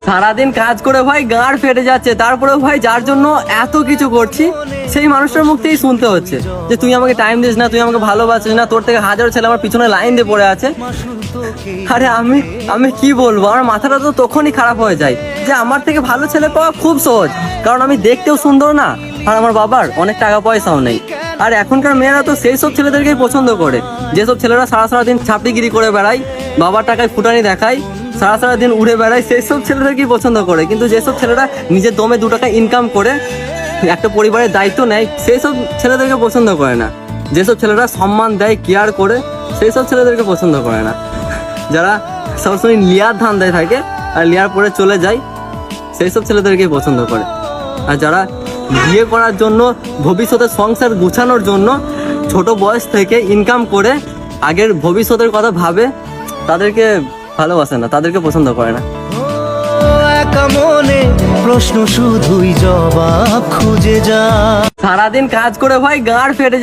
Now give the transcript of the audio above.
সারাদিন কাজ করে ভাই গাঁড় ফেটে যাচ্ছে, তারপরে ভাই যার জন্য এত কিছু করছি সেই মানুষটার মুখ থেকেই শুনতে হচ্ছে যে তুই আমাকে টাইম দিস না, তুই আমাকে ভালোবাসিস না, তোর থেকে হাজার ছেলে আমার পিছনে লাইন দিয়ে পড়ে আছে। আরে আমি কি বলবো, আমার মাথাটা তো তখনই খারাপ হয়ে যায় যে আমার থেকে ভালো ছেলে পাওয়া খুব সহজ, কারণ আমি দেখতেও সুন্দর না আর আমার বাবার অনেক টাকা পয়সাও নেই। আর এখনকার মেয়েরা তো সেই সব ছেলেদেরকেই পছন্দ করে, যেসব ছেলেরা সারাদিন ছাপড়িগিরি করে বেড়ায়, বাবার টাকায় ফুটানি দেখায়, সারাদিন উড়ে বেড়ায়, সেই সব ছেলেদেরকেই পছন্দ করে। কিন্তু যেসব ছেলেরা নিজের দমে 2 টাকা ইনকাম করে একটা পরিবারের দায়িত্ব নেয়, সেই সব ছেলেদেরকে পছন্দ করে না। যেসব ছেলেরা সম্মান দেয়, কেয়ার করে, সেই সব ছেলেদেরকে পছন্দ করে না। যারা সবসময় লিয়ার ধান্দায় থাকে আর লিয়ার পরে চলে যায়, সেই সব ছেলেদেরকেই পছন্দ করে। আর যারা বিয়ে করার জন্য, ভবিষ্যতে সংসার গুছানোর জন্য ছোট বয়স থেকে ইনকাম করে আগের ভবিষ্যতের কথা ভাবে, তাদেরকে ভালোবাসে না, তাদেরকে পছন্দ করে না। একা মনে প্রশ্ন শুধুই জবাব খুঁজে যা। সারাদিন কাজ করে ভাই গাঁড় ফেটে যায়।